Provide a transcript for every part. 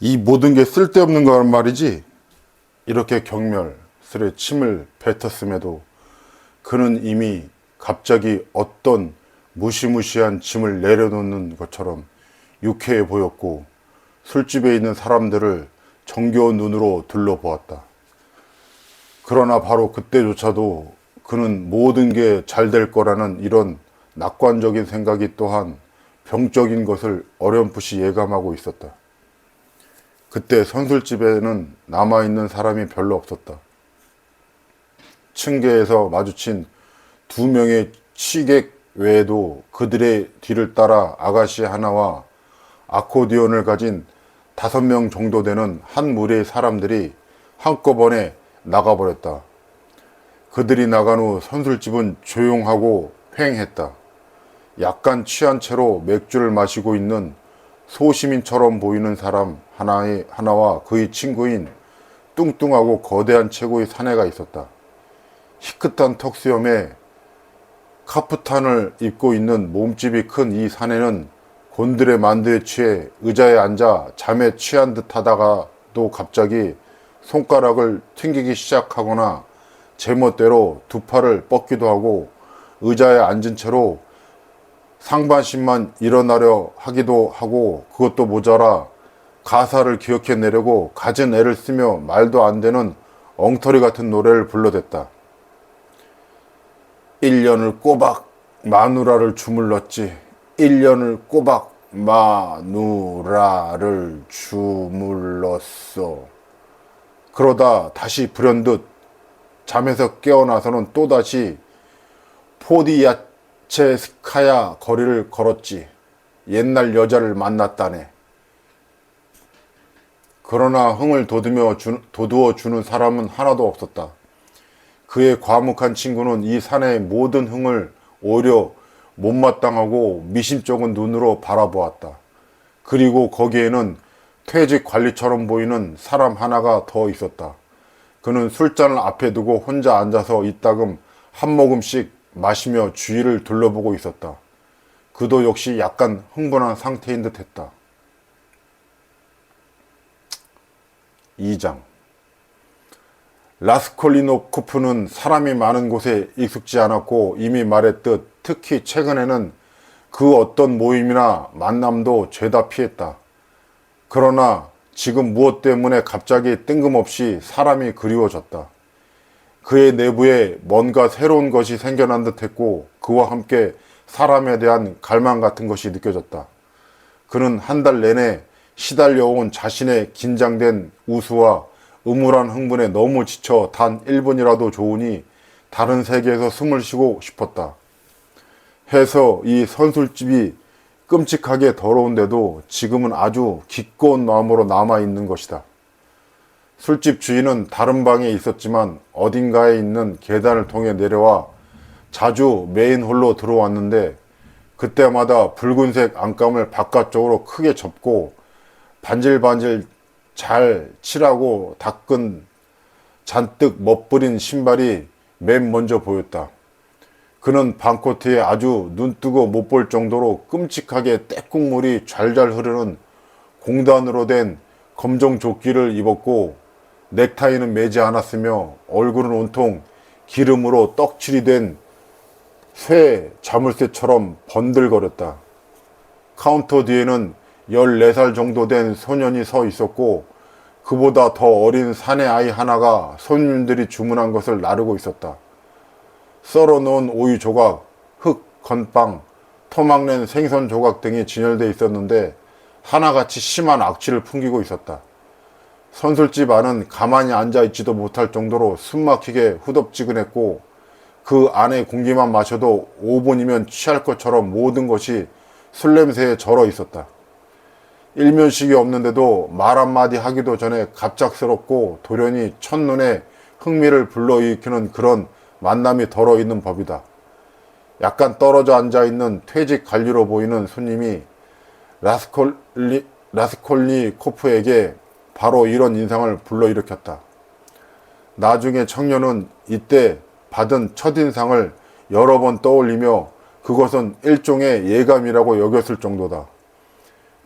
이 모든 게 쓸데없는 거란 말이지. 이렇게 경멸스레 침을 뱉었음에도 그는 이미 갑자기 어떤 무시무시한 짐을 내려놓는 것처럼 유쾌해 보였고 술집에 있는 사람들을 정겨운 눈으로 둘러보았다. 그러나 바로 그때조차도 그는 모든 게 잘 될 거라는 이런 낙관적인 생각이 또한 병적인 것을 어렴풋이 예감하고 있었다. 그때 선술집에는 남아있는 사람이 별로 없었다. 층계에서 마주친 2명의 취객 외에도 그들의 뒤를 따라 아가씨 하나와 아코디언을 가진 5명 정도 되는 한 무리의 사람들이 한꺼번에 나가버렸다. 그들이 나간 후 선술집은 조용하고 휑했다. 약간 취한 채로 맥주를 마시고 있는 소시민처럼 보이는 사람 하나와 그의 친구인 뚱뚱하고 거대한 체구의 사내가 있었다. 희끗한 턱수염에 카프탄을 입고 있는 몸집이 큰 이 사내는 곤드레 만두에 취해 의자에 앉아 잠에 취한 듯 하다가도 갑자기 손가락을 튕기기 시작하거나 제멋대로 두 팔을 뻗기도 하고 의자에 앉은 채로 상반신만 일어나려 하기도 하고 그것도 모자라 가사를 기억해내려고 갖은 애를 쓰며 말도 안 되는 엉터리 같은 노래를 불러댔다. 1년을 꼬박 마누라를 주물렀지. 1년을 꼬박 마누라를 주물렀어. 그러다 다시 불현듯 잠에서 깨어나서는 또다시 포디야체스카야 거리를 걸었지. 옛날 여자를 만났다네. 그러나 흥을 돋우어 주는 사람은 하나도 없었다. 그의 과묵한 친구는 이 사내의 모든 흥을 오히려 못마땅하고 미심쩍은 눈으로 바라보았다. 그리고 거기에는 퇴직 관리처럼 보이는 사람 하나가 더 있었다. 그는 술잔을 앞에 두고 혼자 앉아서 이따금 한 모금씩 마시며 주위를 둘러보고 있었다. 그도 역시 약간 흥분한 상태인 듯 했다. 2장 라스콜리노코프는 사람이 많은 곳에 익숙지 않았고 이미 말했듯 특히 최근에는 그 어떤 모임이나 만남도 죄다 피했다. 그러나 지금 무엇 때문에 갑자기 뜬금없이 사람이 그리워졌다. 그의 내부에 뭔가 새로운 것이 생겨난 듯 했고 그와 함께 사람에 대한 갈망 같은 것이 느껴졌다. 그는 한 달 내내 시달려온 자신의 긴장된 우수와 음울한 흥분에 너무 지쳐 단 1분이라도 좋으니 다른 세계에서 숨을 쉬고 싶었다. 해서 이 선술집이 끔찍하게 더러운데도 지금은 아주 기꺼운 마음으로 남아있는 것이다. 술집 주인은 다른 방에 있었지만 어딘가에 있는 계단을 통해 내려와 자주 메인 홀로 들어왔는데 그때마다 붉은색 안감을 바깥쪽으로 크게 접고 반질반질 잘 칠하고 닦은 잔뜩 멋부린 신발이 맨 먼저 보였다. 그는 방코트에 아주 눈뜨고 못 볼 정도로 끔찍하게 떼국물이 잘잘 흐르는 공단으로 된 검정 조끼를 입었고 넥타이는 매지 않았으며 얼굴은 온통 기름으로 떡칠이 된 쇠 자물쇠처럼 번들거렸다. 카운터 뒤에는 14살 정도 된 소년이 서 있었고 그보다 더 어린 사내 아이 하나가 손님들이 주문한 것을 나르고 있었다. 썰어놓은 오이 조각, 흑, 건빵, 토막낸 생선 조각 등이 진열되어 있었는데 하나같이 심한 악취를 풍기고 있었다. 선술집 안은 가만히 앉아있지도 못할 정도로 숨막히게 후덥지근했고 그 안에 공기만 마셔도 5분이면 취할 것처럼 모든 것이 술냄새에 절어 있었다. 일면식이 없는데도 말 한마디 하기도 전에 갑작스럽고 돌연히 첫눈에 흥미를 불러일으키는 그런 만남이 덜어 있는 법이다. 약간 떨어져 앉아있는 퇴직 관리로 보이는 손님이 라스콜니코프에게 바로 이런 인상을 불러일으켰다. 나중에 청년은 이때 받은 첫인상을 여러 번 떠올리며 그것은 일종의 예감이라고 여겼을 정도다.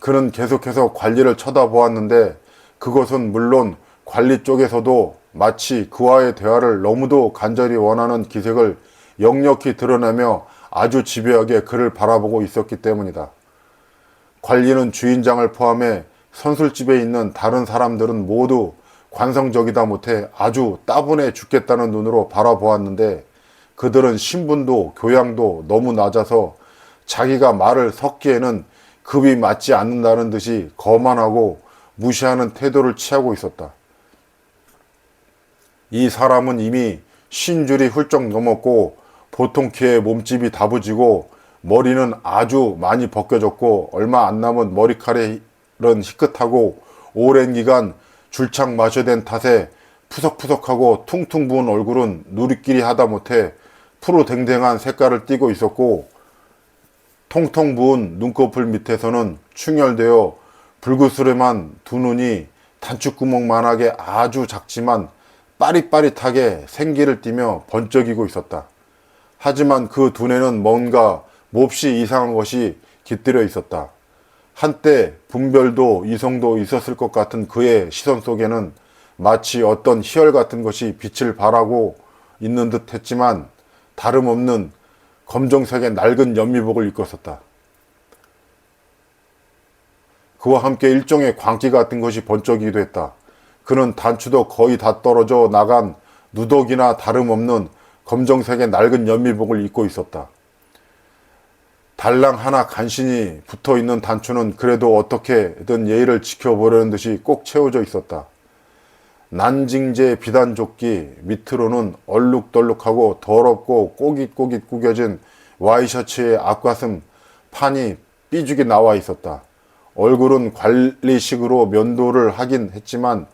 그는 계속해서 관리를 쳐다보았는데 그것은 물론 관리 쪽에서도 마치 그와의 대화를 너무도 간절히 원하는 기색을 역력히 드러내며 아주 집요하게 그를 바라보고 있었기 때문이다. 관리는 주인장을 포함해 선술집에 있는 다른 사람들은 모두 관성적이다 못해 아주 따분해 죽겠다는 눈으로 바라보았는데 그들은 신분도 교양도 너무 낮아서 자기가 말을 섞기에는 급이 맞지 않는다는 듯이 거만하고 무시하는 태도를 취하고 있었다. 이 사람은 이미 50줄이 훌쩍 넘었고 보통 키에 몸집이 다부지고 머리는 아주 많이 벗겨졌고 얼마 안 남은 머리카락은 희끗하고 오랜 기간 줄창 마셔댄 탓에 푸석푸석하고 퉁퉁 부은 얼굴은 누리끼리 하다 못해 푸르댕댕한 색깔을 띠고 있었고 통통 부은 눈꺼풀 밑에서는 충혈되어 불그스름한 두 눈이 단추구멍만하게 아주 작지만 빠릿빠릿하게 생기를 띠며 번쩍이고 있었다. 하지만 그 두뇌는 뭔가 몹시 이상한 것이 깃들여 있었다. 한때 분별도 이성도 있었을 것 같은 그의 시선 속에는 마치 어떤 희열 같은 것이 빛을 발하고 있는 듯 했지만 다름없는 검정색의 낡은 연미복을 입고 있었다. 그와 함께 일종의 광기 같은 것이 번쩍이기도 했다. 그는 단추도 거의 다 떨어져 나간 누더기나 다름없는 검정색의 낡은 연미복을 입고 있었다. 달랑 하나 간신히 붙어있는 단추는 그래도 어떻게든 예의를 지켜보려는 듯이 꼭 채워져 있었다. 난징제 비단조끼 밑으로는 얼룩덜룩하고 더럽고 꼬깃꼬깃 구겨진 와이셔츠의 앞가슴 판이 삐죽이 나와 있었다. 얼굴은 관리식으로 면도를 하긴 했지만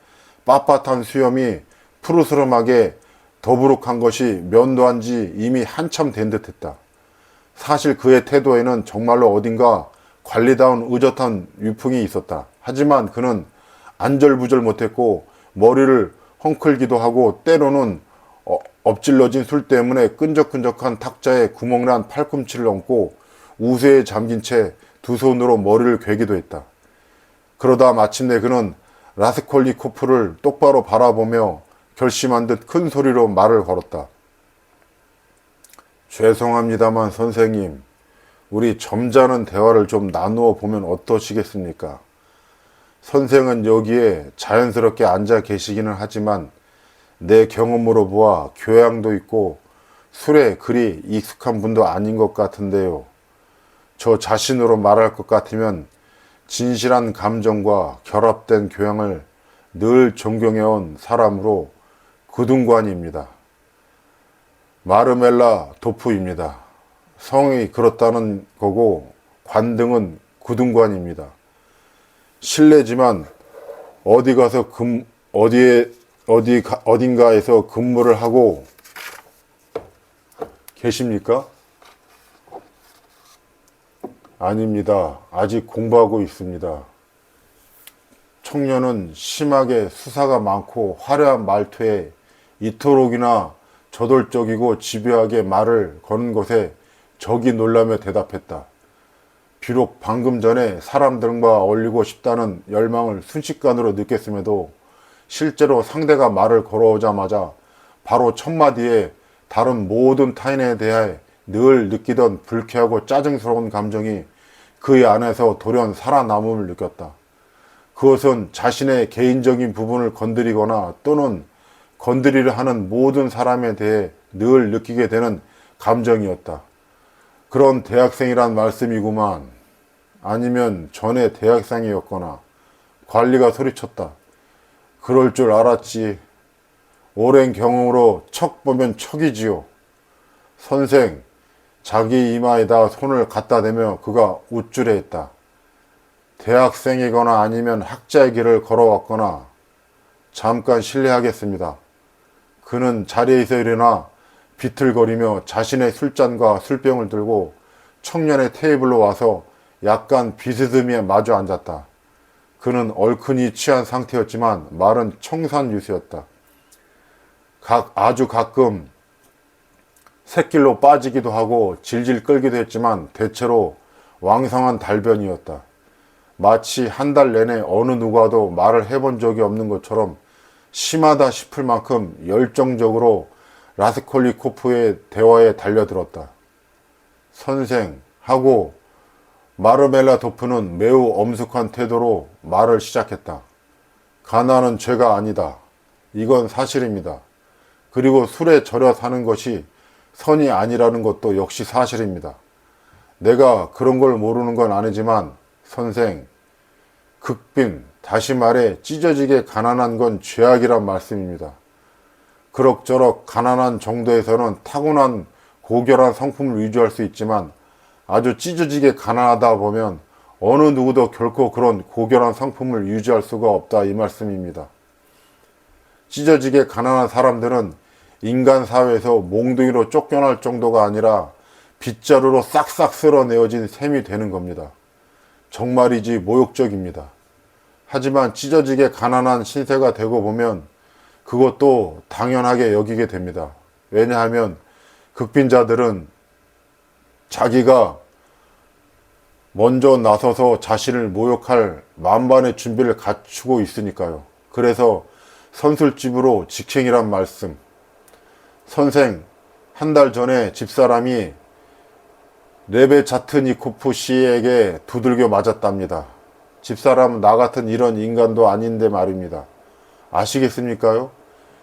빳빳한 수염이 푸르스름하게 더부룩한 것이 면도한 지 이미 한참 된 듯했다. 사실 그의 태도에는 정말로 어딘가 관리다운 의젓한 유풍이 있었다. 하지만 그는 안절부절 못했고 머리를 헝클기도 하고 때로는 엎질러진 술 때문에 끈적끈적한 탁자에 구멍난 팔꿈치를 얹고 우세에 잠긴 채 두 손으로 머리를 괴기도 했다. 그러다 마침내 그는 라스콜리코프를 똑바로 바라보며 결심한 듯 큰 소리로 말을 걸었다. 죄송합니다만 선생님, 우리 점잖은 대화를 좀 나누어 보면 어떠시겠습니까? 선생은 여기에 자연스럽게 앉아 계시기는 하지만 내 경험으로 보아 교양도 있고 술에 그리 익숙한 분도 아닌 것 같은데요. 저 자신으로 말할 것 같으면 진실한 감정과 결합된 교양을 늘 존경해온 사람으로 구둔관입니다. 마르멜라 도프입니다. 성이 그렇다는 거고 관등은 구둔관입니다. 실례지만 어딘가에서 근무를 하고 계십니까? 아닙니다. 아직 공부하고 있습니다. 청년은 심하게 수사가 많고 화려한 말투에 이토록이나 저돌적이고 집요하게 말을 거는 것에 적이 놀라며 대답했다. 비록 방금 전에 사람들과 어울리고 싶다는 열망을 순식간으로 느꼈음에도 실제로 상대가 말을 걸어오자마자 바로 첫 마디에 다른 모든 타인에 대해 늘 느끼던 불쾌하고 짜증스러운 감정이 그의 안에서 돌연 살아남음을 느꼈다. 그것은 자신의 개인적인 부분을 건드리거나 또는 건드리려 하는 모든 사람에 대해 늘 느끼게 되는 감정이었다. 그런 대학생이란 말씀이구만. 아니면 전에 대학생이었거나. 관리가 소리쳤다. 그럴 줄 알았지. 오랜 경험으로 척 보면 척이지요. 선생, 자기 이마에다 손을 갖다 대며 그가 우쭐해했다. 대학생이거나 아니면 학자의 길을 걸어왔거나 잠깐 실례하겠습니다. 그는 자리에서 일어나 비틀거리며 자신의 술잔과 술병을 들고 청년의 테이블로 와서 약간 비스듬히 마주 앉았다. 그는 얼큰이 취한 상태였지만 말은 청산유수였다. 아주 가끔 샛길로 빠지기도 하고 질질 끌기도 했지만 대체로 왕성한 달변이었다. 마치 한 달 내내 어느 누구와도 말을 해본 적이 없는 것처럼 심하다 싶을 만큼 열정적으로 라스콜리코프의 대화에 달려들었다. 선생 하고 마르멜라도프는 매우 엄숙한 태도로 말을 시작했다. 가난은 죄가 아니다. 이건 사실입니다. 그리고 술에 절여 사는 것이 선이 아니라는 것도 역시 사실입니다. 내가 그런 걸 모르는 건 아니지만 선생, 극빈, 다시 말해 찢어지게 가난한 건 죄악이란 말씀입니다. 그럭저럭 가난한 정도에서는 타고난 고결한 성품을 유지할 수 있지만 아주 찢어지게 가난하다 보면 어느 누구도 결코 그런 고결한 성품을 유지할 수가 없다 이 말씀입니다. 찢어지게 가난한 사람들은 인간 사회에서 몽둥이로 쫓겨날 정도가 아니라 빗자루로 싹싹 쓸어내어진 셈이 되는 겁니다. 정말이지 모욕적입니다. 하지만 찢어지게 가난한 신세가 되고 보면 그것도 당연하게 여기게 됩니다. 왜냐하면 극빈자들은 자기가 먼저 나서서 자신을 모욕할 만반의 준비를 갖추고 있으니까요. 그래서 선술집으로 직행이란 말씀. 선생, 한 달 전에 집사람이 레베자트니코프 씨에게 두들겨 맞았답니다. 집사람은 나 같은 이런 인간도 아닌데 말입니다. 아시겠습니까요?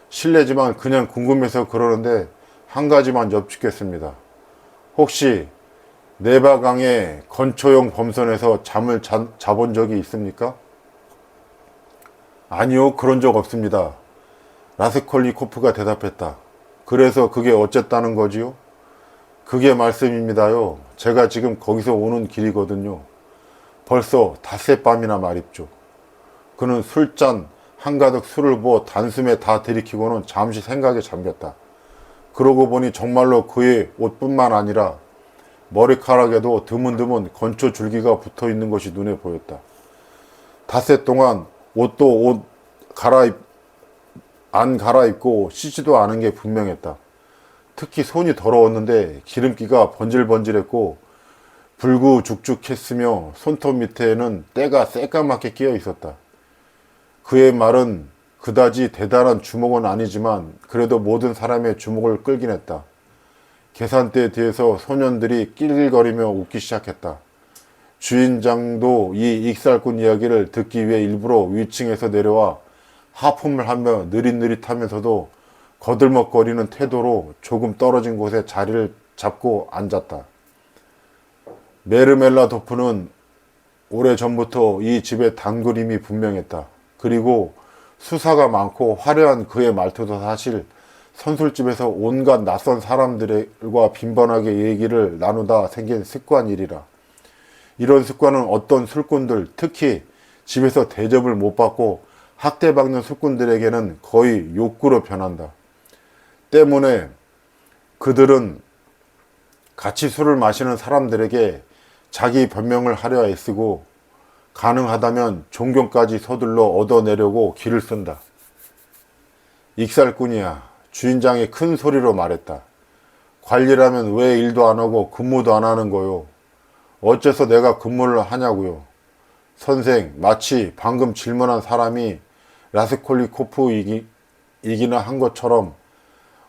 실례지만 그냥 궁금해서 그러는데 한 가지만 여쭙겠습니다. 혹시 네바강의 건초용 범선에서 잠을 자본 적이 있습니까? 아니요, 그런 적 없습니다. 라스콜리코프가 대답했다. 그래서 그게 어쨌다는 거지요? 그게 말씀입니다요. 제가 지금 거기서 오는 길이거든요. 벌써 닷새 밤이나 말입죠. 그는 술잔 한가득 술을 부어 단숨에 다 들이키고는 잠시 생각에 잠겼다. 그러고 보니 정말로 그의 옷뿐만 아니라 머리카락에도 드문드문 건초 줄기가 붙어 있는 것이 눈에 보였다. 닷새 동안 옷도 안 갈아입고 씻지도 않은 게 분명했다. 특히 손이 더러웠는데 기름기가 번질번질했고 불구죽죽했으며 손톱 밑에는 때가 새까맣게 끼어 있었다. 그의 말은 그다지 대단한 주목은 아니지만 그래도 모든 사람의 주목을 끌긴 했다. 계산대에 대해서 소년들이 낄낄거리며 웃기 시작했다. 주인장도 이 익살꾼 이야기를 듣기 위해 일부러 위층에서 내려와 하품을 하며 느릿느릿하면서도 거들먹거리는 태도로 조금 떨어진 곳에 자리를 잡고 앉았다. 메르멜라도프는 오래전부터 이 집의 단골임이 분명했다. 그리고 수사가 많고 화려한 그의 말투도 사실 선술집에서 온갖 낯선 사람들과 빈번하게 얘기를 나누다 생긴 습관이리라. 이런 습관은 어떤 술꾼들, 특히 집에서 대접을 못 받고 학대받는 술꾼들에게는 거의 욕구로 변한다. 때문에 그들은 같이 술을 마시는 사람들에게 자기 변명을 하려 애쓰고 가능하다면 존경까지 서둘러 얻어내려고 기를 쓴다. 익살꾼이야. 주인장이 큰 소리로 말했다. 관리라면 왜 일도 안 하고 근무도 안 하는 거요? 어째서 내가 근무를 하냐고요? 선생, 마치 방금 질문한 사람이 라스콜리코프이기나 한 것처럼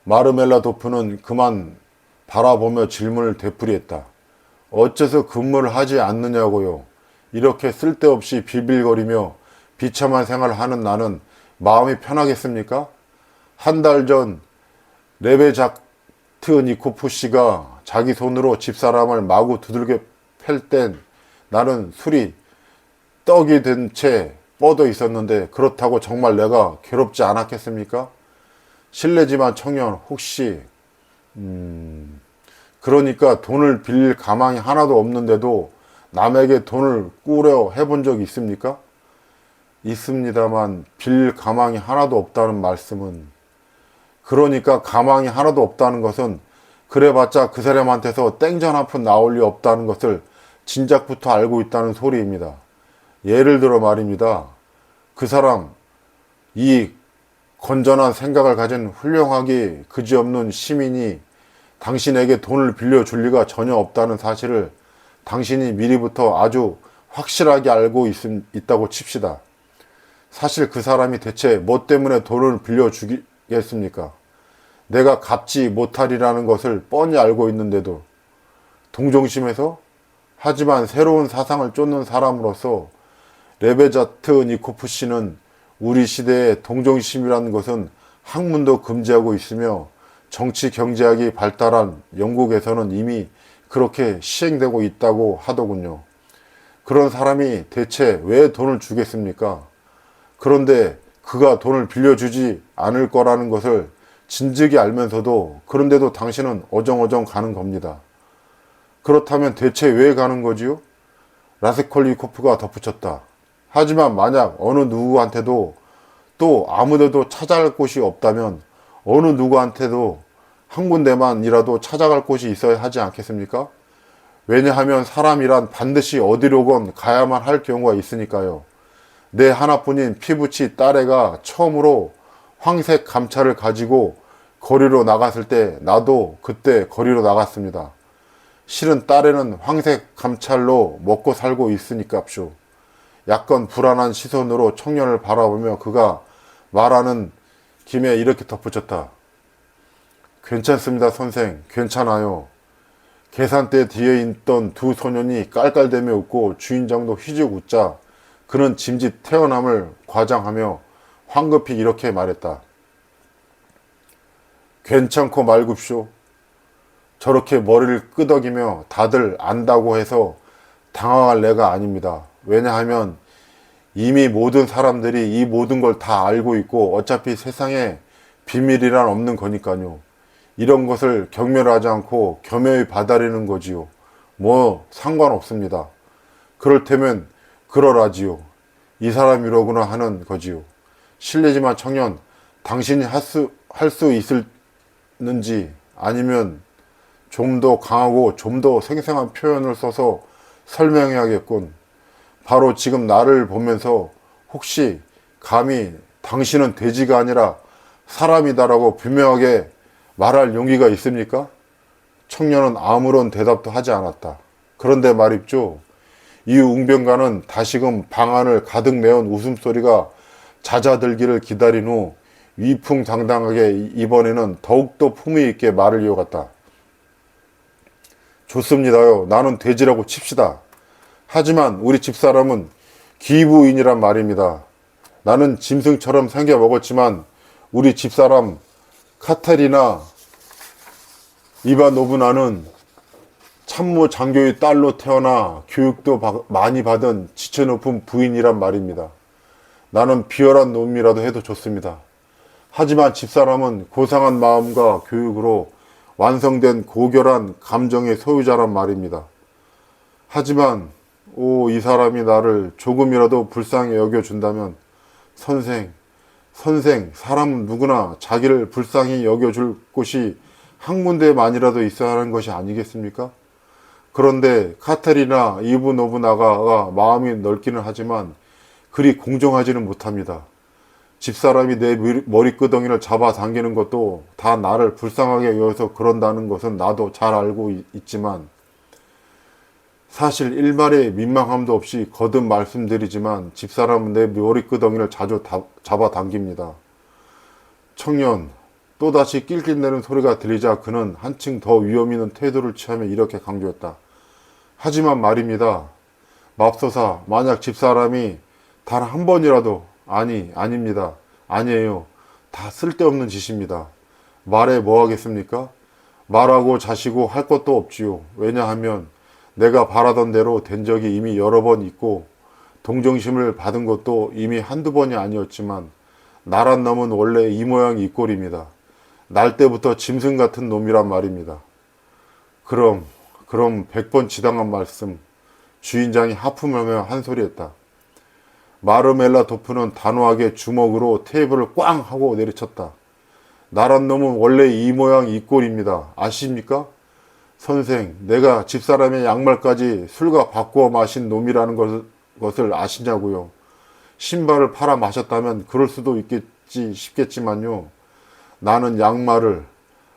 마르멜라도프는 그만 바라보며 질문을 되풀이했다. 어째서 근무를 하지 않느냐고요? 이렇게 쓸데없이 빌빌거리며 비참한 생활을 하는 나는 마음이 편하겠습니까? 한 달 전 레베자트니코프 씨가 자기 손으로 집사람을 마구 두들겨 팰 땐 나는 술이 떡이 된 채 뻗어 있었는데 그렇다고 정말 내가 괴롭지 않았겠습니까? 실례지만 청년 혹시 그러니까 돈을 빌릴 가망이 하나도 없는데도 남에게 돈을 꾸려 해본 적이 있습니까? 있습니다만 빌릴 가망이 하나도 없다는 말씀은 그러니까 가망이 하나도 없다는 것은 그래봤자 그 사람한테서 땡전 한 푼 나올 리 없다는 것을 진작부터 알고 있다는 소리입니다. 예를 들어 말입니다. 그 사람 이 건전한 생각을 가진 훌륭하기 그지없는 시민이 당신에게 돈을 빌려줄 리가 전혀 없다는 사실을 당신이 미리부터 아주 확실하게 알고 있다고 칩시다. 사실 그 사람이 대체 뭐 때문에 돈을 빌려주겠습니까? 내가 갚지 못하리라는 것을 뻔히 알고 있는데도 동정심에서, 하지만 새로운 사상을 쫓는 사람으로서 레베자트 니코프 씨는 우리 시대의 동정심이라는 것은 학문도 금지하고 있으며 정치 경제학이 발달한 영국에서는 이미 그렇게 시행되고 있다고 하더군요. 그런 사람이 대체 왜 돈을 주겠습니까? 그런데 그가 돈을 빌려주지 않을 거라는 것을 진즉이 알면서도 그런데도 당신은 어정어정 가는 겁니다. 그렇다면 대체 왜 가는 거지요? 라스콜리코프가 덧붙였다. 하지만 만약 어느 누구한테도 또 아무데도 찾아갈 곳이 없다면 어느 누구한테도 한 군데만이라도 찾아갈 곳이 있어야 하지 않겠습니까? 왜냐하면 사람이란 반드시 어디로건 가야만 할 경우가 있으니까요. 내 하나뿐인 피부치 딸애가 처음으로 황색 감차를 가지고 거리로 나갔을 때 나도 그때 거리로 나갔습니다. 실은 딸애는 황색 감찰로 먹고 살고 있으니까쇼. 약간 불안한 시선으로 청년을 바라보며 그가 말하는 김에 이렇게 덧붙였다. 괜찮습니다, 선생. 괜찮아요. 계산대 뒤에 있던 두 소년이 깔깔대며 웃고 주인장도 휘죽 웃자 그는 짐짓 태어남을 과장하며 황급히 이렇게 말했다. 괜찮고 말굽쇼. 저렇게 머리를 끄덕이며 다들 안다고 해서 당황할 내가 아닙니다. 왜냐하면 이미 모든 사람들이 이 모든 걸 다 알고 있고 어차피 세상에 비밀이란 없는 거니까요. 이런 것을 경멸하지 않고 겸허히 받아들이는 거지요. 뭐 상관없습니다. 그럴 테면 그러라지요. 이 사람이로구나 하는 거지요. 실례지만 청년, 당신이 할 수 있을는지 아니면 좀 더 강하고 좀 더 생생한 표현을 써서 설명해야겠군. 바로 지금 나를 보면서 혹시 감히 당신은 돼지가 아니라 사람이다라고 분명하게 말할 용기가 있습니까? 청년은 아무런 대답도 하지 않았다. 그런데 말입죠. 이 웅변가는 다시금 방 안을 가득 메운 웃음소리가 잦아들기를 기다린 후 위풍당당하게 이번에는 더욱더 품위 있게 말을 이어갔다. 좋습니다요. 나는 돼지라고 칩시다. 하지만 우리 집사람은 기부인이란 말입니다. 나는 짐승처럼 생겨 먹었지만 우리 집사람 카테리나 이바노브나는 참모 장교의 딸로 태어나 교육도 많이 받은 지체 높은 부인이란 말입니다. 나는 비열한 놈이라도 해도 좋습니다. 하지만 집사람은 고상한 마음과 교육으로 완성된 고결한 감정의 소유자란 말입니다. 하지만 이 사람이 나를 조금이라도 불쌍히 여겨준다면 선생, 사람은 누구나 자기를 불쌍히 여겨줄 곳이 한 군데만이라도 있어야 하는 것이 아니겠습니까? 그런데 카테리나 이브노브나가가 마음이 넓기는 하지만 그리 공정하지는 못합니다. 집사람이 내 머리끄덩이를 잡아당기는 것도 다 나를 불쌍하게 여겨서 그런다는 것은 나도 잘 알고 있지만 사실 일말의 민망함도 없이 거듭 말씀드리지만 집사람은 내 머리끄덩이를 자주 잡아당깁니다. 청년, 또다시 낄낄대는 소리가 들리자 그는 한층 더 위험 있는 태도를 취하며 이렇게 강조했다. 하지만 말입니다. 맙소사, 만약 집사람이 단 한 번이라도 아닙니다. 아니에요. 다 쓸데없는 짓입니다. 말해 뭐 하겠습니까? 말하고 자시고 할 것도 없지요. 왜냐하면 내가 바라던 대로 된 적이 이미 여러 번 있고 동정심을 받은 것도 이미 한두 번이 아니었지만 나란 놈은 원래 이 모양 이 꼴입니다. 날 때부터 짐승 같은 놈이란 말입니다. 그럼 100번 지당한 말씀. 주인장이 하품하며 한 소리 했다. 마르멜라 도프는 단호하게 주먹으로 테이블을 꽝 하고 내리쳤다. 나란 놈은 원래 이 모양 이 꼴입니다. 아십니까? 선생, 내가 집사람의 양말까지 술과 바꾸어 마신 놈이라는 것을 아시냐고요. 신발을 팔아 마셨다면 그럴 수도 있겠지 싶겠지만요. 나는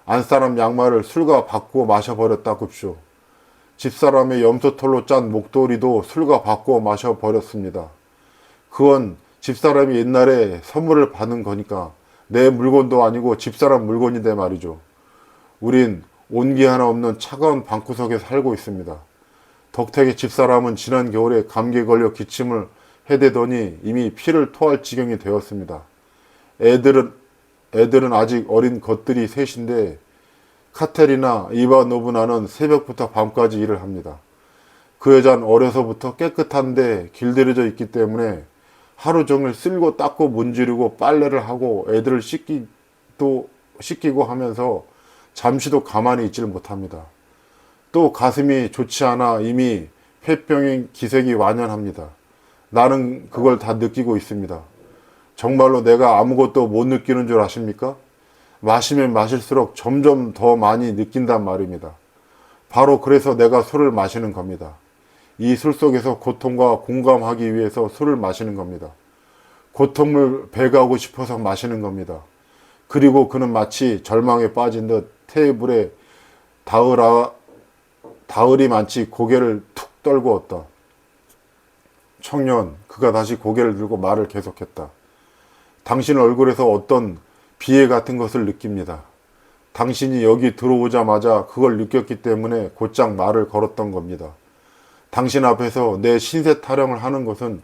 안사람 양말을 술과 바꾸어 마셔버렸다급쇼. 집사람의 염소털로 짠 목도리도 술과 바꿔 마셔버렸습니다. 그건 집사람이 옛날에 선물을 받은 거니까 내 물건도 아니고 집사람 물건인데 말이죠. 우린 온기 하나 없는 차가운 방구석에 살고 있습니다. 덕택의 집사람은 지난 겨울에 감기에 걸려 기침을 해대더니 이미 피를 토할 지경이 되었습니다. 애들은 아직 어린 것들이 셋인데 카테리나 이바노브나는 새벽부터 밤까지 일을 합니다. 그 여자는 어려서부터 깨끗한데 길들여져 있기 때문에 하루 종일 쓸고 닦고 문지르고 빨래를 하고 애들을 씻기고 하면서 잠시도 가만히 있지를 못합니다. 또 가슴이 좋지 않아 이미 폐병인 기색이 완연합니다. 나는 그걸 다 느끼고 있습니다. 정말로 내가 아무것도 못 느끼는 줄 아십니까? 마시면 마실수록 점점 더 많이 느낀단 말입니다. 바로 그래서 내가 술을 마시는 겁니다. 이 술 속에서 고통과 공감하기 위해서 술을 마시는 겁니다. 고통을 배가하고 싶어서 마시는 겁니다. 그리고 그는 마치 절망에 빠진 듯 테이블에 다을이 많지 고개를 툭 떨구었다. 청년, 그가 다시 고개를 들고 말을 계속했다. 당신 얼굴에서 어떤 비애 같은 것을 느낍니다. 당신이 여기 들어오자마자 그걸 느꼈기 때문에 곧장 말을 걸었던 겁니다. 당신 앞에서 내 신세 타령을 하는 것은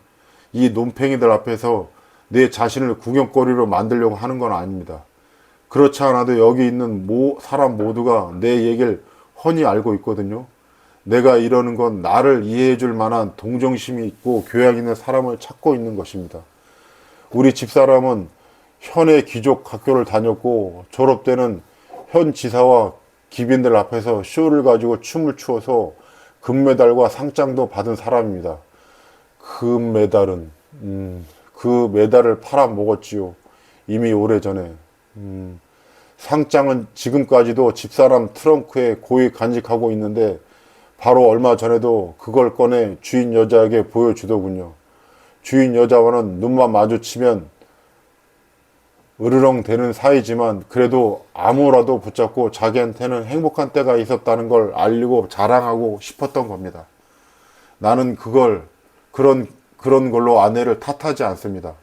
이 논팽이들 앞에서 내 자신을 구경거리로 만들려고 하는 건 아닙니다. 그렇지 않아도 여기 있는 사람 모두가 내 얘기를 훤히 알고 있거든요. 내가 이러는 건 나를 이해해 줄 만한 동정심이 있고 교양 있는 사람을 찾고 있는 것입니다. 우리 집사람은 현의 귀족 학교를 다녔고 졸업 때는 현 지사와 기빈들 앞에서 쇼를 가지고 춤을 추어서 금메달과 상장도 받은 사람입니다. 그 메달을 팔아먹었지요. 이미 오래전에. 상장은 지금까지도 집사람 트렁크에 고이 간직하고 있는데 바로 얼마 전에도 그걸 꺼내 주인 여자에게 보여주더군요. 주인 여자와는 눈만 마주치면 으르렁 대는 사이지만 그래도 아무라도 붙잡고 자기한테는 행복한 때가 있었다는 걸 알리고 자랑하고 싶었던 겁니다. 나는 그런 걸로 아내를 탓하지 않습니다.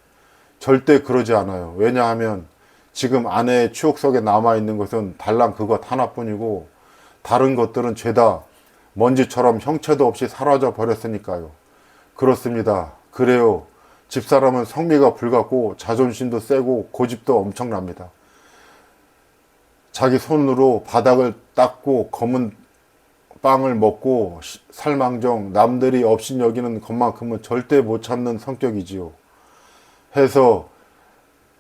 절대 그러지 않아요. 왜냐하면 지금 아내의 추억 속에 남아있는 것은 달랑 그것 하나뿐이고 다른 것들은 죄다 먼지처럼 형체도 없이 사라져 버렸으니까요. 그렇습니다. 그래요. 집사람은 성미가 불같고 자존심도 세고 고집도 엄청납니다. 자기 손으로 바닥을 닦고 검은 빵을 먹고 살망정 남들이 업신여기는 것만큼은 절대 못 참는 성격이지요. 해서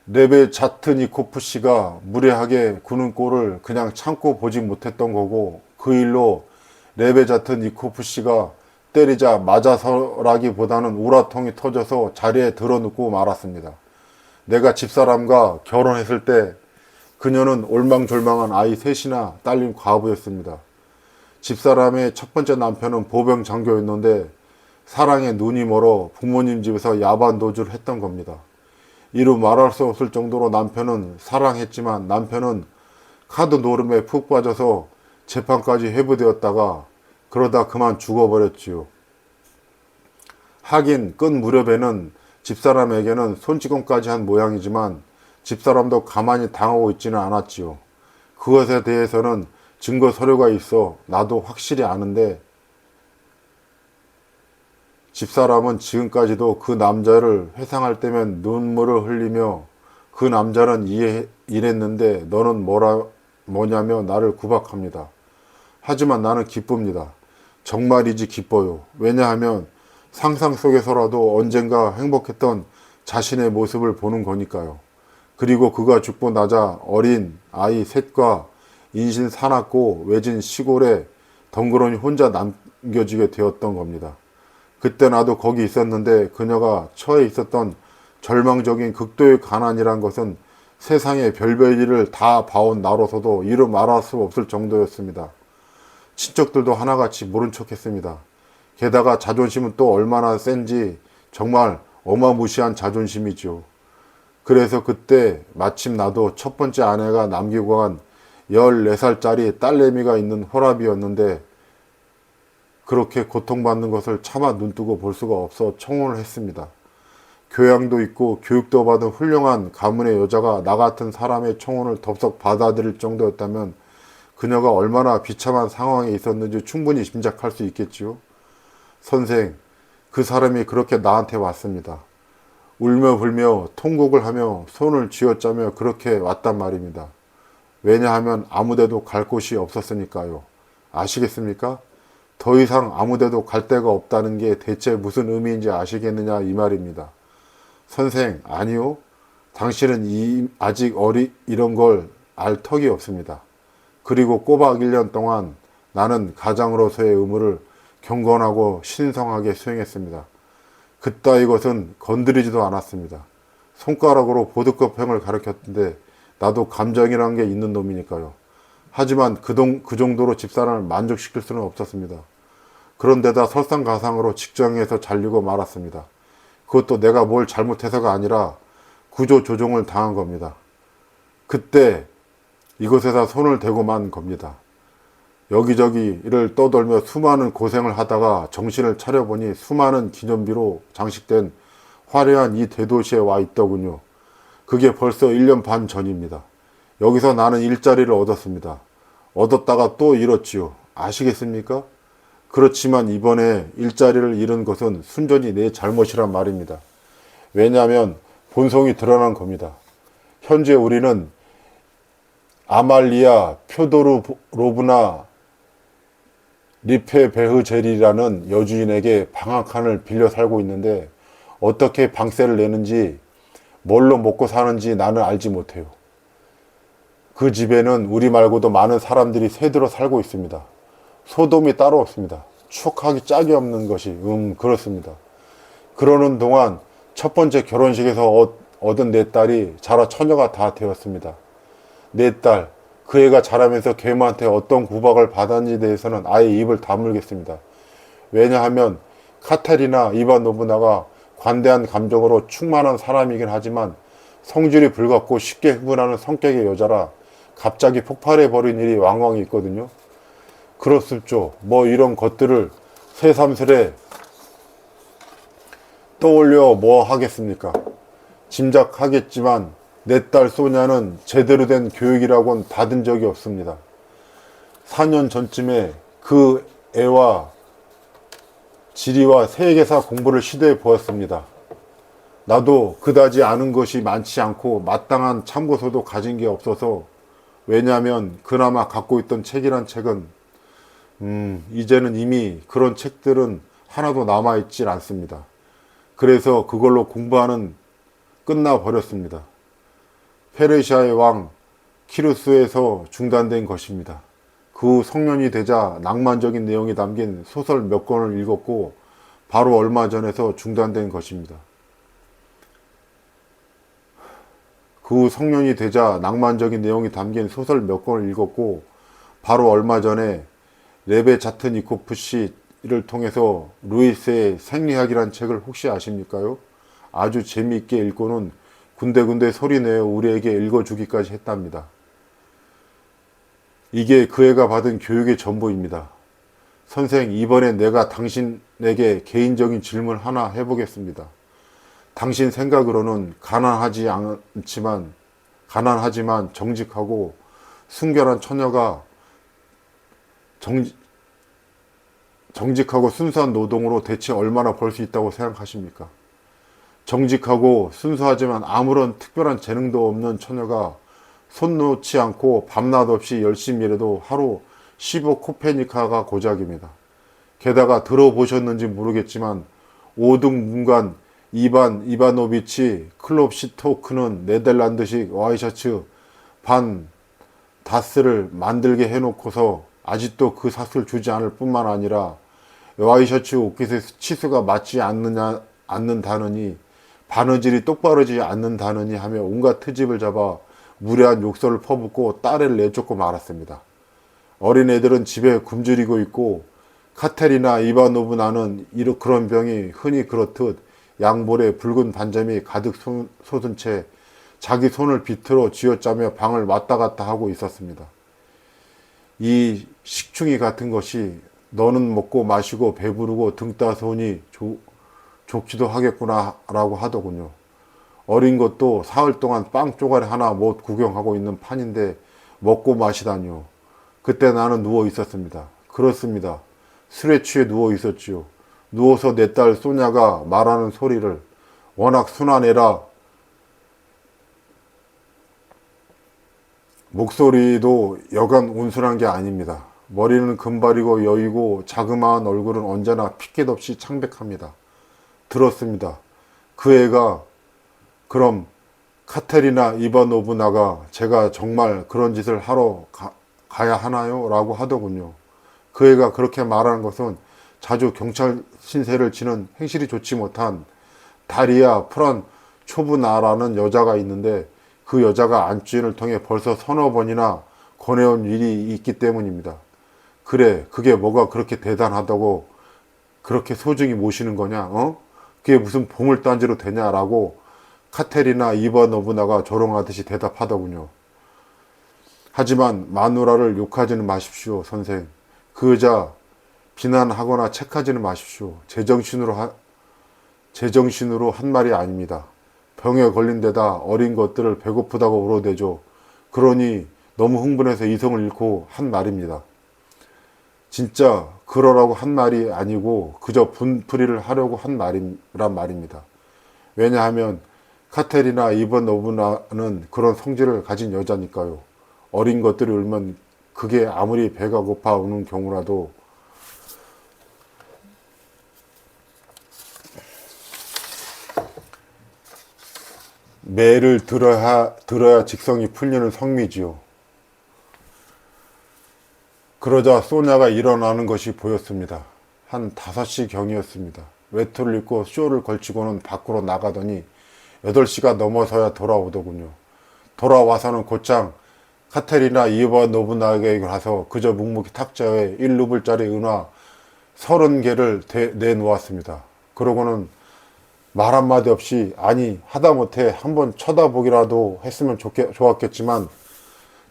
레베자트니코프 씨가 무례하게 구는 꼴을 그냥 참고 보지 못했던 거고 그 일로 레베자트니코프 씨가 때리자 맞아서라기보다는 우라통이 터져서 자리에 드러눕고 말았습니다. 내가 집사람과 결혼했을 때 그녀는 올망졸망한 아이 셋이나 딸린 과부였습니다. 집사람의 첫 번째 남편은 보병 장교였는데 사랑에 눈이 멀어 부모님 집에서 야반 도주를 했던 겁니다. 이루 말할 수 없을 정도로 남편은 사랑했지만 남편은 카드 노름에 푹 빠져서 재판까지 회부되었다가 그러다 그만 죽어버렸지요. 하긴 끈 무렵에는 집사람에게는 손찌검까지 한 모양이지만 집사람도 가만히 당하고 있지는 않았지요. 그것에 대해서는 증거 서류가 있어 나도 확실히 아는데 집사람은 지금까지도 그 남자를 회상할 때면 눈물을 흘리며 그 남자는 이랬는데 너는 뭐냐며 나를 구박합니다. 하지만 나는 기쁩니다. 정말이지 기뻐요. 왜냐하면 상상 속에서라도 언젠가 행복했던 자신의 모습을 보는 거니까요. 그리고 그가 죽고 나자 어린 아이 셋과 인신 사납고 외진 시골에 덩그러니 혼자 남겨지게 되었던 겁니다. 그때 나도 거기 있었는데 그녀가 처해 있었던 절망적인 극도의 가난이란 것은 세상에 별별 일을 다 봐온 나로서도 이루 말할 수 없을 정도였습니다. 친척들도 하나같이 모른 척했습니다. 게다가 자존심은 또 얼마나 센지 정말 어마무시한 자존심이죠. 그래서 그때 마침 나도 첫 번째 아내가 남기고 간 14살짜리 딸내미가 있는 호랍이었는데 그렇게 고통받는 것을 차마 눈뜨고 볼 수가 없어 청혼을 했습니다. 교양도 있고 교육도 받은 훌륭한 가문의 여자가 나 같은 사람의 청혼을 덥석 받아들일 정도였다면 그녀가 얼마나 비참한 상황에 있었는지 충분히 짐작할 수 있겠지요. 선생, 그 사람이 그렇게 나한테 왔습니다. 울며 불며 통곡을 하며 손을 쥐어짜며 그렇게 왔단 말입니다. 왜냐하면 아무데도 갈 곳이 없었으니까요. 아시겠습니까? 더 이상 아무데도 갈 데가 없다는 게 대체 무슨 의미인지 아시겠느냐 이 말입니다. 선생, 아니요. 당신은 아직 이런 걸 알 턱이 없습니다. 그리고 꼬박 1년 동안 나는 가장으로서의 의무를 경건하고 신성하게 수행했습니다. 그따위 것은 건드리지도 않았습니다. 손가락으로 보드컵행을 가르쳤는데 나도 감정이란 게 있는 놈이니까요. 하지만 그 정도로 집사람을 만족시킬 수는 없었습니다. 그런데다 설상가상으로 직장에서 잘리고 말았습니다. 그것도 내가 뭘 잘못해서가 아니라 구조조정을 당한 겁니다. 그때 이곳에다 손을 대고 만 겁니다. 여기저기를 떠돌며 수많은 고생을 하다가 정신을 차려보니 수많은 기념비로 장식된 화려한 이 대도시에 와 있더군요. 그게 벌써 1년 반 전입니다. 여기서 나는 일자리를 얻었습니다. 얻었다가 또 잃었지요. 아시겠습니까? 그렇지만 이번에 일자리를 잃은 것은 순전히 내 잘못이란 말입니다. 왜냐하면 본성이 드러난 겁니다. 현재 우리는 아말리아 표도로브나 리페베흐젤이라는 여주인에게 방 한 칸을 빌려 살고 있는데 어떻게 방세를 내는지 뭘로 먹고 사는지 나는 알지 못해요. 그 집에는 우리 말고도 많은 사람들이 새들어 살고 있습니다. 소돔이 따로 없습니다. 추억하기 짝이 없는 것이 그렇습니다. 그러는 동안 첫 번째 결혼식에서 얻은 내 딸이 자라 처녀가 다 되었습니다. 내 딸, 그 애가 자라면서 계모한테 어떤 구박을 받았는지에 대해서는 아예 입을 다물겠습니다. 왜냐하면 카테리나 이바노브나가 관대한 감정으로 충만한 사람이긴 하지만 성질이 불같고 쉽게 흥분하는 성격의 여자라 갑자기 폭발해버린 일이 왕왕 있거든요. 그렇습죠. 뭐 이런 것들을 새삼스레 떠올려 뭐 하겠습니까? 짐작하겠지만 내 딸 소냐는 제대로 된 교육이라고는 받은 적이 없습니다. 4년 전쯤에 그 애와 지리와 세계사 공부를 시도해 보았습니다. 나도 그다지 아는 것이 많지 않고 마땅한 참고서도 가진 게 없어서 왜냐하면 그나마 갖고 있던 책이란 책은 이제는 이미 그런 책들은 하나도 남아있질 않습니다. 그래서 그걸로 공부하는 끝나버렸습니다. 페르시아의 왕 키루스에서 중단된 것입니다. 그 후 성년이 되자 낭만적인 내용이 담긴 소설 몇 권을 읽었고 바로 얼마 전에서 중단된 것입니다. 그 후 성년이 되자 낭만적인 내용이 담긴 소설 몇 권을 읽었고 바로 얼마 전에 레베자트니코프 씨를 통해서 루이스의 생리학이란 책을 혹시 아십니까요? 아주 재미있게 읽고는 군데군데 소리내어 우리에게 읽어주기까지 했답니다. 이게 그 애가 받은 교육의 전부입니다. 선생, 이번엔 내가 당신에게 개인적인 질문 하나 해보겠습니다. 당신 생각으로는 가난하지만 정직하고 순결한 처녀가 정직하고 순수한 노동으로 대체 얼마나 벌 수 있다고 생각하십니까? 정직하고 순수하지만 아무런 특별한 재능도 없는 처녀가 손 놓지 않고 밤낮 없이 열심히 일해도 하루 15코페니카가 고작입니다. 게다가 들어보셨는지 모르겠지만 5등 문관 이반 이바노비치 클롭시토크는 네덜란드식 와이셔츠 반 다스를 만들게 해놓고서 아직도 그 삭을 주지 않을 뿐만 아니라 와이셔츠 옷깃의 치수가 맞지 않는다느니 바느질이 똑바르지 않는다느니 하며 온갖 트집을 잡아 무례한 욕설을 퍼붓고 딸을 내쫓고 말았습니다. 어린애들은 집에 굶주리고 있고 카테리나 이바노브나는 그런 병이 흔히 그렇듯 양볼에 붉은 반점이 가득 솟은 채 자기 손을 비틀어 쥐어짜며 방을 왔다 갔다 하고 있었습니다. 이 식충이 같은 것이 너는 먹고 마시고 배부르고 등 따스우니 좋기도 하겠구나 라고 하더군요. 어린 것도 사흘 동안 빵 쪼가리 하나 못 구경하고 있는 판인데 먹고 마시다니요. 그때 나는 누워 있었습니다. 그렇습니다. 술에 취해 누워 있었지요. 누워서 내 딸 소냐가 말하는 소리를, 워낙 순한 애라 목소리도 여간 온순한 게 아닙니다. 머리는 금발이고 여이고 자그마한 얼굴은 언제나 핏기 없이 창백합니다. 들었습니다. 그 애가 그럼 카테리나 이바노브나가 제가 정말 그런 짓을 하러 가야 하나요? 라고 하더군요. 그 애가 그렇게 말하는 것은 자주 경찰 신세를 지는 행실이 좋지 못한 다리아 프란초브나라는 여자가 있는데 그 여자가 안주인을 통해 벌써 서너 번이나 권해온 일이 있기 때문입니다. 그래, 그게 뭐가 그렇게 대단하다고 그렇게 소중히 모시는 거냐? 그게 무슨 보물단지로 되냐라고 카테리나 이바노브나가 조롱하듯이 대답하더군요. 하지만 마누라를 욕하지는 마십시오, 선생. 그 여자 비난하거나 책하지는 마십시오. 제정신으로 한 말이 아닙니다. 병에 걸린 데다 어린 것들을 배고프다고 울어대죠. 그러니 너무 흥분해서 이성을 잃고 한 말입니다. 진짜 그러라고 한 말이 아니고 그저 분풀이를 하려고 한 말이란 말입니다. 왜냐하면 카테리나 이바노브나는 그런 성질을 가진 여자니까요. 어린 것들이 울면 그게 아무리 배가 고파 우는 경우라도 매를 들어야 직성이 풀리는 성미지요. 그러자 소냐가 일어나는 것이 보였습니다. 한 5시 경이었습니다. 외투를 입고 쇼를 걸치고는 밖으로 나가더니 8시가 넘어서야 돌아오더군요. 돌아와서는 곧장 카테리나 이바노브나에게 가서 그저 묵묵히 탁자에 1루블짜리 은화 30개를 내놓았습니다. 그러고는 말 한마디 없이, 아니 하다못해 한번 쳐다보기라도 했으면 좋았겠지만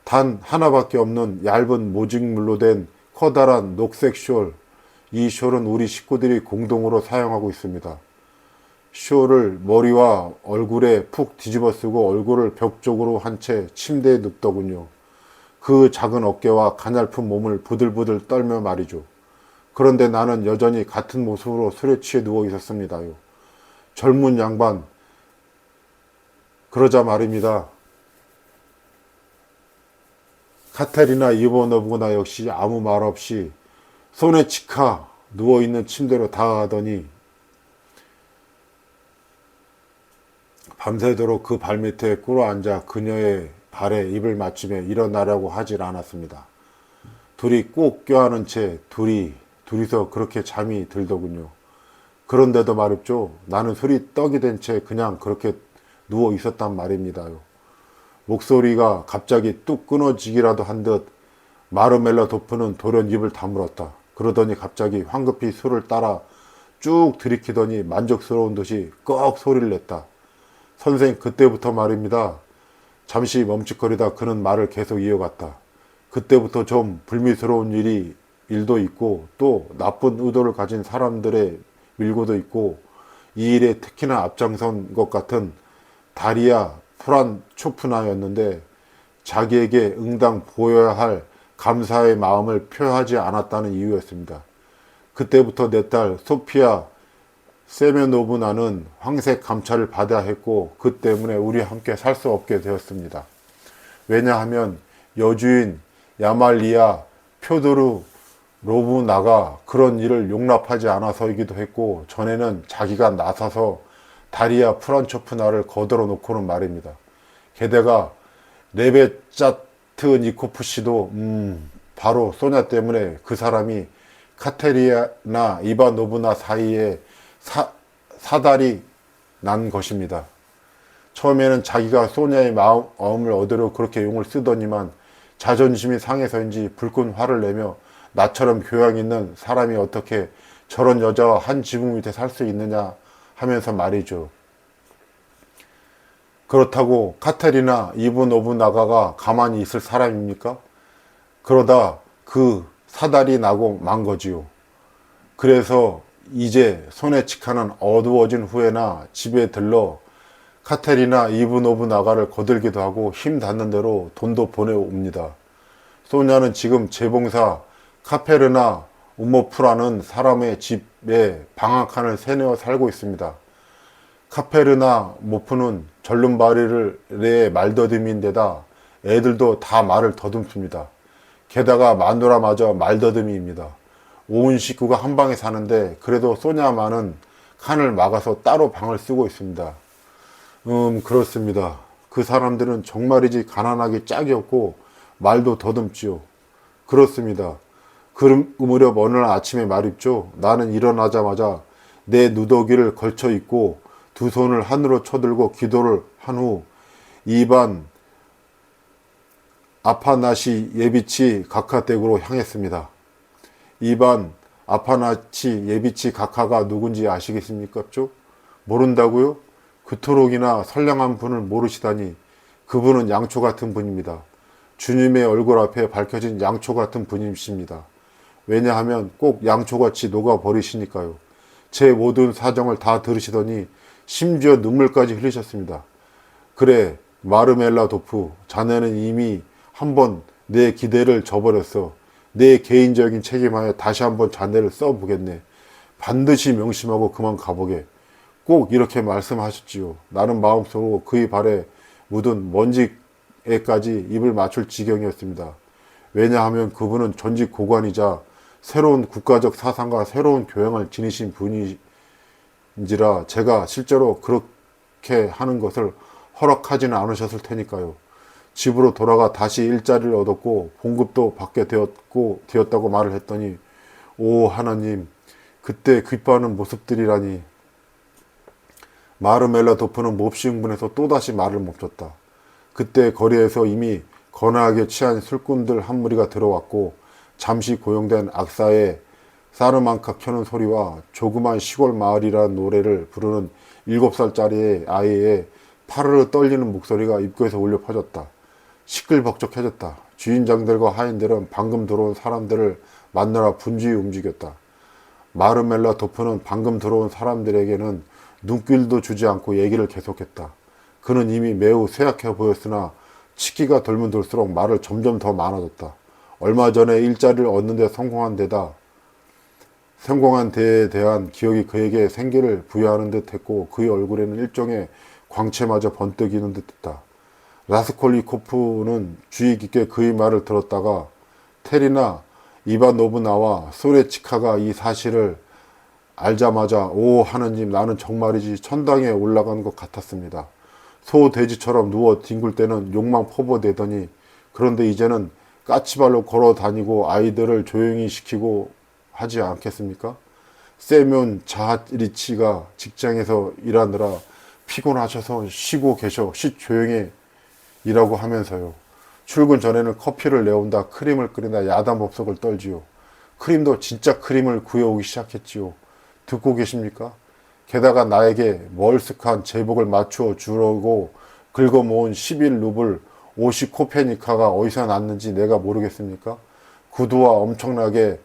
단 하나밖에 없는 얇은 모직물로 된 커다란 녹색 숄, 이 숄은 우리 식구들이 공동으로 사용하고 있습니다. 숄을 머리와 얼굴에 푹 뒤집어 쓰고 얼굴을 벽 쪽으로 한 채 침대에 눕더군요. 그 작은 어깨와 가냘픈 몸을 부들부들 떨며 말이죠. 그런데 나는 여전히 같은 모습으로 술에 취해 누워 있었습니다요. 젊은 양반, 그러자 말입니다. 카테리나 이바노브나 역시 아무 말 없이 소네치카 누워있는 침대로 다가가더니 밤새도록 그 발밑에 꿇어앉아 그녀의 발에 입을 맞추며 일어나려고 하질 않았습니다. 둘이 꼭 껴안은 채 둘이서 그렇게 잠이 들더군요. 그런데도 말입죠. 나는 술이 떡이 된 채 그냥 그렇게 누워 있었단 말입니다요. 목소리가 갑자기 뚝 끊어지기라도 한 듯 마르멜라 도프는 돌연 입을 다물었다. 그러더니 갑자기 황급히 술을 따라 쭉 들이키더니 만족스러운 듯이 꺽 소리를 냈다. 선생, 그때부터 말입니다. 잠시 멈칫거리다 그는 말을 계속 이어갔다. 그때부터 좀 불미스러운 일도 있고 또 나쁜 의도를 가진 사람들의 밀고도 있고 이 일에 특히나 앞장선 것 같은 다리아 프란초프나였는데 자기에게 응당 보여야 할 감사의 마음을 표하지 않았다는 이유였습니다. 그때부터 내 딸 소피아 세메노브나는 황색 감찰을 받아야 했고 그 때문에 우리 함께 살 수 없게 되었습니다. 왜냐하면 여주인 야말리아 표도르로브나가 그런 일을 용납하지 않아서이기도 했고 전에는 자기가 나서서 다리아 프란초프나를 거들어 놓고는 말입니다. 게다가 레베짜트니코프 씨도 바로 소냐 때문에 그 사람이 카테리나 이바노브나 사이에 사달이 난 것입니다. 처음에는 자기가 소냐의 마음을 얻으려 그렇게 용을 쓰더니만 자존심이 상해서인지 불끈 화를 내며 나처럼 교양 있는 사람이 어떻게 저런 여자와 한 지붕 밑에 살 수 있느냐 하면서 말이죠. 그렇다고 카테리나 이바노브나가 가만히 있을 사람입니까? 그러다 그 사달이 나고 만 거지요. 그래서 이제 손에 치카는 어두워진 후에나 집에 들러 카테리나 이브노브 나가를 거들기도 하고 힘 닿는 대로 돈도 보내옵니다. 소냐는 지금 재봉사 카페르나 우모프라는 사람의 집에 방 한 칸을 세내어 살고 있습니다. 카페르나 모프는 절름발이의 말더듬이인데다 애들도 다 말을 더듬습니다. 게다가 마누라마저 말더듬이입니다. 온 식구가 한 방에 사는데 그래도 소냐만은 칸을 막아서 따로 방을 쓰고 있습니다. 그렇습니다. 그 사람들은 정말이지 가난하기 짝이 없고 말도 더듬지요. 그렇습니다. 그 무렵 어느 날 아침에 말입죠. 나는 일어나자마자 내 누더기를 걸쳐 입고 두 손을 하늘로 쳐들고 기도를 한 후 이반 아파나시 예비치 가카댁으로 향했습니다. 이반 아파나치 예비치 가카가 누군지 아시겠습니까? 모른다고요? 그토록이나 선량한 분을 모르시다니. 그분은 양초 같은 분입니다. 주님의 얼굴 앞에 밝혀진 양초 같은 분이십니다. 왜냐하면 꼭 양초같이 녹아버리시니까요. 제 모든 사정을 다 들으시더니 심지어 눈물까지 흘리셨습니다. 그래, 마르멜라 도프, 자네는 이미 한번 내 기대를 저버렸어. 내 개인적인 책임하에 다시 한번 자네를 써보겠네. 반드시 명심하고 그만 가보게. 꼭 이렇게 말씀하셨지요. 나는 마음속으로 그의 발에 묻은 먼지에까지 입을 맞출 지경이었습니다. 왜냐하면 그분은 전직 고관이자 새로운 국가적 사상과 새로운 교양을 지니신 분인지라 제가 실제로 그렇게 하는 것을 허락하지는 않으셨을 테니까요. 집으로 돌아가 다시 일자리를 얻었고 봉급도 받게 되었다고 말을 했더니 오 하나님, 그때 기뻐하는 모습들이라니. 마르멜라 도프는 몹시 흥분해서 또다시 말을 멈췄다. 그때 거리에서 이미 거나하게 취한 술꾼들 한 무리가 들어왔고 잠시 고용된 악사의 사르만카 켜는 소리와 조그만 시골 마을이라는 노래를 부르는 7살짜리 아이의 파르르 떨리는 목소리가 입구에서 울려 퍼졌다. 시끌벅적해졌다. 주인장들과 하인들은 방금 들어온 사람들을 만나러 분주히 움직였다. 마르멜라 도프는 방금 들어온 사람들에게는 눈길도 주지 않고 얘기를 계속했다. 그는 이미 매우 쇠약해 보였으나 치기가 돌면 돌수록 말을 점점 더 많아졌다. 얼마 전에 일자리를 얻는 데 성공한 데에 대한 기억이 그에게 생기를 부여하는 듯 했고 그의 얼굴에는 일종의 광채마저 번뜩이는 듯 했다. 라스콜리코프는 주의 깊게 그의 말을 들었다가 테리나 이바노브나와 소레치카가 이 사실을 알자마자 오 하느님, 나는 정말이지 천당에 올라간 것 같았습니다. 소 돼지처럼 누워 뒹굴 때는 욕망 퍼부어대더니 그런데 이제는 까치발로 걸어 다니고 아이들을 조용히 시키고 하지 않겠습니까? 세면 자하리치가 직장에서 일하느라 피곤하셔서 쉬고 계셔. 조용히 일하고 하면서요. 출근 전에는 커피를 내온다, 크림을 끓인다, 야단법석을 떨지요. 크림도 진짜 크림을 구해오기 시작했지요. 듣고 계십니까? 게다가 나에게 멀쓱한 제복을 맞추어 주려고 긁어모은 11루블 50코페니카가 어디서 났는지 내가 모르겠습니까? 구두와 엄청나게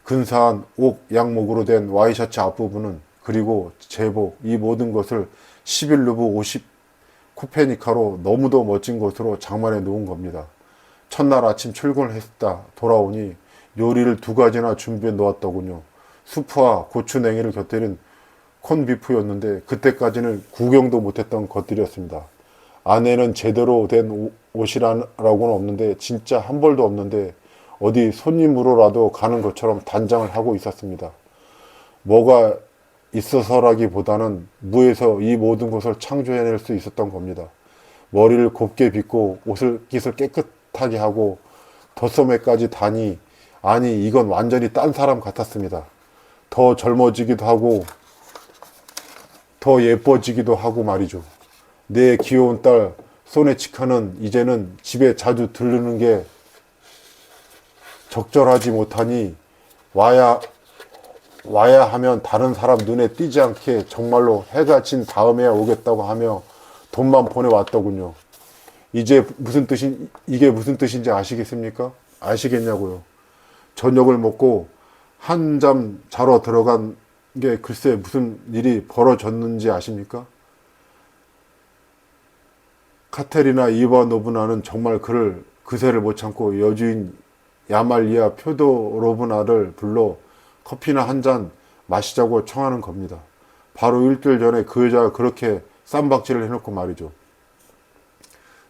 근사한 옥 양목으로 된 와이셔츠 앞부분은 그리고 제복, 이 모든 것을 11루블 50코페니카로 너무도 멋진 것으로 장만해 놓은 겁니다. 첫날 아침 출근을 했다 돌아오니 요리를 2가지나 준비해 놓았더군요. 수프와 고추냉이를 곁들인 콘비프였는데 그때까지는 구경도 못했던 것들이었습니다. 안에는 제대로 된 옷이라고는 없는데 진짜 한 벌도 없는데 어디 손님으로라도 가는 것처럼 단장을 하고 있었습니다. 뭐가 있어서라기보다는 무에서 이 모든 것을 창조해낼 수 있었던 겁니다. 머리를 곱게 빗고 옷깃을 깨끗하게 하고 덧소매까지 다니 아니 이건 완전히 딴 사람 같았습니다. 더 젊어지기도 하고 더 예뻐지기도 하고 말이죠. 내 귀여운 딸 소네치카는 이제는 집에 자주 들르는 게 적절하지 못하니 와야 하면 다른 사람 눈에 띄지 않게 정말로 해가 진 다음에야 오겠다고 하며 돈만 보내왔더군요. 이게 무슨 뜻인지 아시겠습니까? 아시겠냐고요. 저녁을 먹고 한잠 자러 들어간 게 글쎄 무슨 일이 벌어졌는지 아십니까? 카테리나 이바노브나는 정말 그를 그새를 못 참고 여주인 야말리아 표도로브나를 불러 커피나 한 잔 마시자고 청하는 겁니다. 바로 일주일 전에 그 여자가 그렇게 쌈박질을 해놓고 말이죠.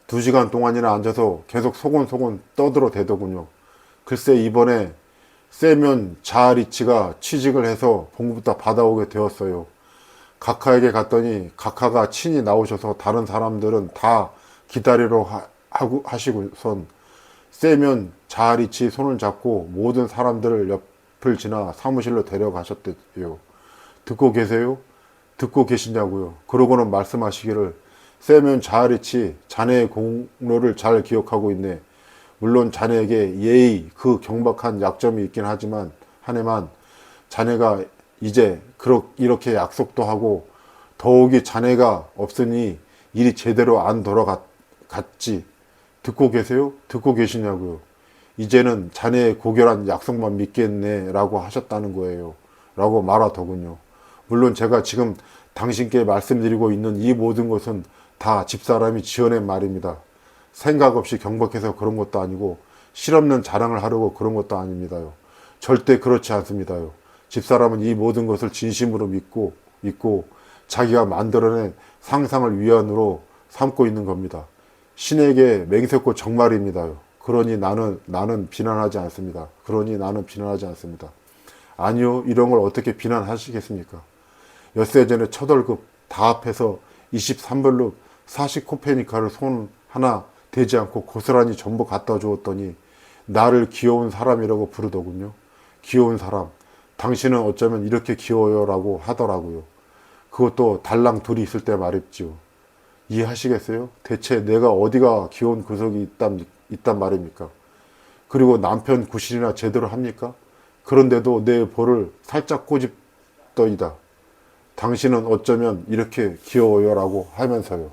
2시간 동안이나 앉아서 계속 소곤소곤 떠들어 대더군요. 글쎄 이번에 세면 자아리치가 취직을 해서 봉급도 받아오게 되었어요. 각하에게 갔더니 각하가 친히 나오셔서 다른 사람들은 다 기다리러 하시고선 세면 자아리치 손을 잡고 모든 사람들을 옆을 지나 사무실로 데려가셨대요. 듣고 계세요? 듣고 계시냐고요. 그러고는 말씀하시기를 세면 자아리치 자네의 공로를 잘 기억하고 있네. 물론 자네에게 예의 그 경박한 약점이 있긴 하지만 자네가 이제 이렇게 약속도 하고 더욱이 자네가 없으니 일이 제대로 안 돌아갔지. 듣고 계세요? 듣고 계시냐고요. 이제는 자네의 고결한 약속만 믿겠네 라고 하셨다는 거예요. 라고 말하더군요. 물론 제가 지금 당신께 말씀드리고 있는 이 모든 것은 다 집사람이 지어낸 말입니다. 생각 없이 경박해서 그런 것도 아니고 실없는 자랑을 하려고 그런 것도 아닙니다요. 절대 그렇지 않습니다요. 집사람은 이 모든 것을 진심으로 믿고 자기가 만들어낸 상상을 위안으로 삼고 있는 겁니다. 신에게 맹세코 정말입니다요. 그러니 나는 비난하지 않습니다. 아니요, 이런 걸 어떻게 비난하시겠습니까? 엿새 전에 첫 월급 다 합해서 23불로 40코페니카를 손 하나 대지 않고 고스란히 전부 갖다 주었더니 나를 귀여운 사람이라고 부르더군요. 귀여운 사람. 당신은 어쩌면 이렇게 귀여워요 라고 하더라고요. 그것도 달랑 둘이 있을 때 말했지요. 이해하시겠어요? 대체 내가 어디가 귀여운 구석이 있단 말입니까? 그리고 남편 구실이나 제대로 합니까? 그런데도 내 볼을 살짝 꼬집더이다. 당신은 어쩌면 이렇게 귀여워요 라고 하면서요.